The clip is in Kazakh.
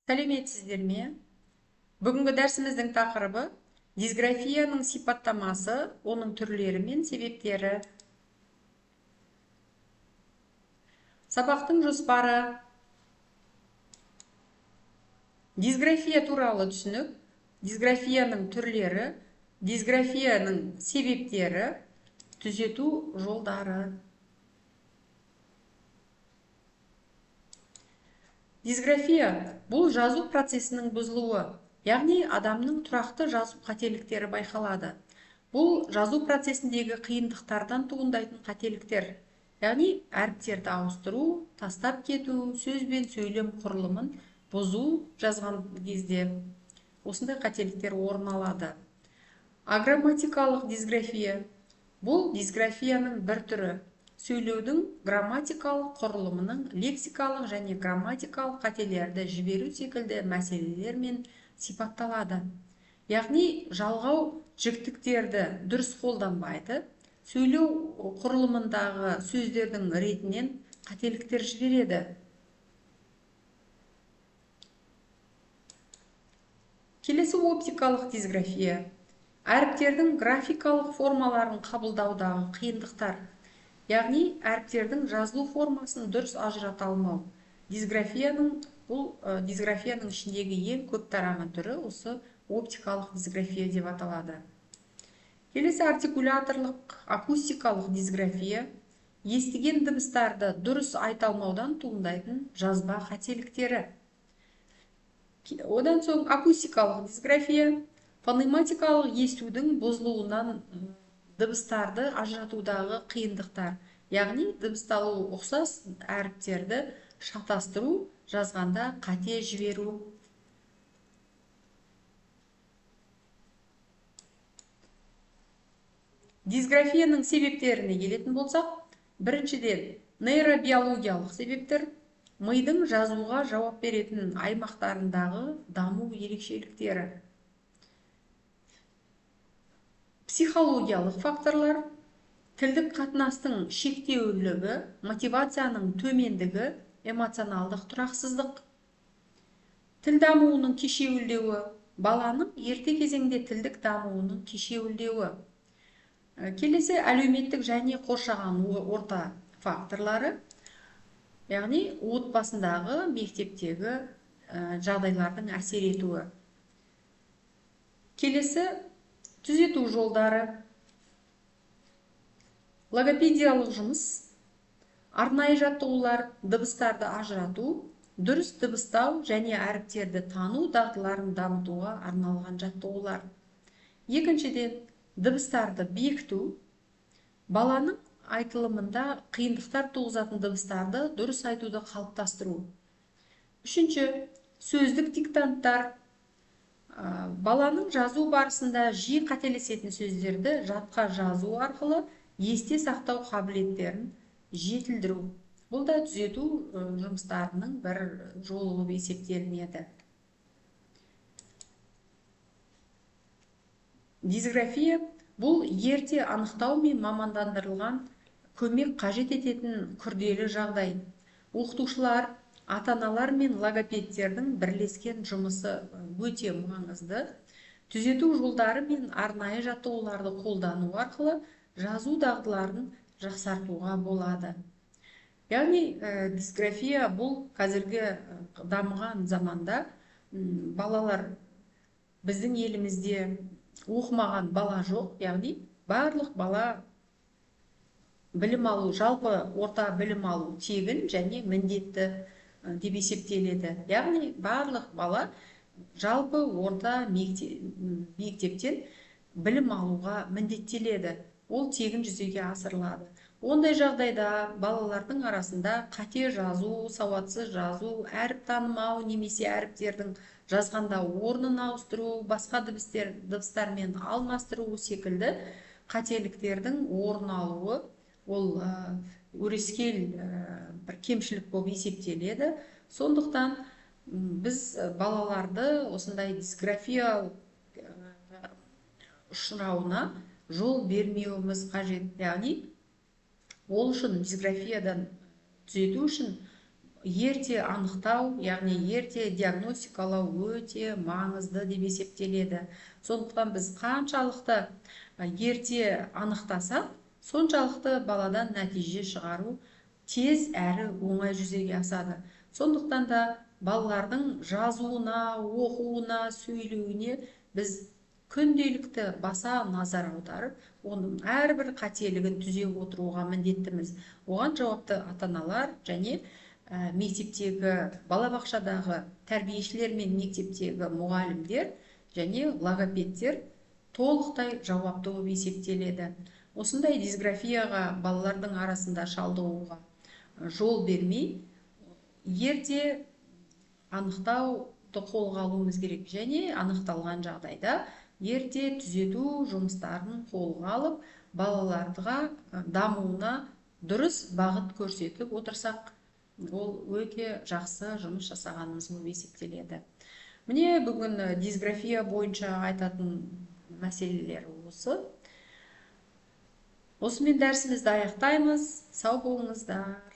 Сәлеметсіздер ме? Бүгінгі дәрсіміздің тақырыбы дисграфияның сипаттамасы, оның түрлері мен себептері. Сабақтың жоспары. Дисграфия туралы түсінік, дисграфияның түрлері, дисграфияның себептері, түзету жолдары. Дисграфия бұл жазу процесінің бұзылуы, яғни адамның тұрақты жазу қателіктері байқалады. Бұл жазу процесіндегі қиындықтардан туындайтын қателіктер, яғни әріптерді ауыстыру, тастап кету, сөз бен сөйлем құрылымын бұзу жазған кезде осындай қателіктер орын алады. Аграмматикалық дисграфия бұл дисграфияның бір түрі. Сөйлеудің грамматикалық құрылымының лексикалық және грамматикалық қателерді жіберу секілді мәселелермен сипатталады. Яғни жалғау жіктіктерді дұрыс қолданбайды, сөйлеу құрылымындағы сөздердің ретінен қателіктер жібереді. Келесі оптикалық дисграфия. Әріптердің графикалық формаларын қабылдаудағы қиындықтар. Яғни әріптердің жазылу формасын дұрыс ажырата алмау. Дисграфияның ішіндегі ең көп тараған түрі осы оптикалық дисграфия деп аталады. Келесі артикуляторлық акустикалық дисграфия естіген дыбыстарды дұрыс айта алмаудан туындайтын жазба қателіктері. Одан соң акустикалық дисграфия фонематикалық естудің бұзылуынан дыбыстарды ажыратудағы қиындықтар, яғни дыбысталу ұқсас әріптерді шатастыру, жазғанда қате жіберу. Дисграфияның себептеріне келетін болсақ, біріншіден нейробиологиялық себептер, мидың жазуға жауап беретін аймақтарындағы даму ерекшеліктері. Психологиялық факторлар, тілдік қатынастың шектеулілігі, мотивацияның төмендігі, эмоционалдық тұрақсыздық. Тіл дамуының кешеуілдеуі, баланың ерте кезеңде тілдік дамуының кешеуілдеуі. Келесі әлеуметтік және қоршаған орта факторлары, яғни отбасындағы, мектептегі жағдайлардың әсер етуі. Келесі түзету жолдары. Логопедиялық жұмыс, арнайы жаттығулар, дыбыстарды ажырату, дұрыс дыбыстау және әріптерді тану дағдыларын дамытуға арналған жаттығулар. Екіншіден, дыбыстарды бекіту, баланың айтылымында қиындықтар туғызатын дыбыстарды дұрыс айтуды қалыптастыру. Үшінші, сөздік диктанттар. Баланың жазу барысында жиі қателесетін сөздерді жатқа жазу арқылы есте сақтау қабілеттерін жетілдіру. Бұл да түзету жұмыстарының бір жолы болып есептелінеді. Дисграфия бұл ерте анықтау мен мамандандырылған көмек қажет ететін күрделі жағдай. Оқытушылар, ата-аналар мен логопедтердің бірлескен жұмысы өте маңызды. Түзету жолдары мен арнайы жаттығуларды қолдану арқылы жазу дағдыларын жақсартуға болады. Яғни дисграфия бұл қазіргі дамыған заманда балалар біздің елімізде оқымаған бала жоқ, яғни барлық бала білім алу, жалпы орта білім алу тегін және міндетті деп есептеледі. Яғни барлық бала жалпы орта мектептен білім алуға міндеттеледі. Ол тегін жүзеге асырылады. Ондай жағдайда балалардың арасында қате жазу, сауатсыз жазу, әріп танымау немесе әріптердің жазғанда орнын ауыстыру, басқа дыбыстармен алмастыру секілді қателіктердің орын алуы ол өрескел бір кемшілік болып есептеледі. Сондықтан біз балаларды осындай дисграфия ұшырауына жол бермеуіміз қажет. Яғни ол үшін дисграфиядан түзету үшін ерте анықтау, яғни ерте диагностикалау өте маңызды деп есептеледі. Сондықтан біз қаншалықты ерте анықтасақ, соншалықты баладан нәтиже шығару тез әрі оңай жүзеге асады. Сондықтан да балалардың жазуына, оқуына, сөйлеуіне біз күнделікті баса назар аударып, оның әрбір қателігін түзеп отыруға міндеттіміз. Оған жауапты ата-аналар және мектептегі, балабақшадағы тәрбиешілер мен мектептегі мұғалімдер және логопедтер толықтай жауапты болып есептеледі. Осындай дисграфияға балалардың арасында шалдығуға жол бермей, ерте анықтауды қолға алуымыз керек, және анықталған жағдайда ерте түзету жұмыстарын қолға алып, балаларға дамуына дұрыс бағыт көрсетіп отырсақ, ол өте жақсы жұмыс жасағанымыз болып есептеледі. Міне бүгін дисграфия бойынша айтатын мәселелер осы. Осымен дәрісімізді аяқтаймыз. Сау болыңыздар.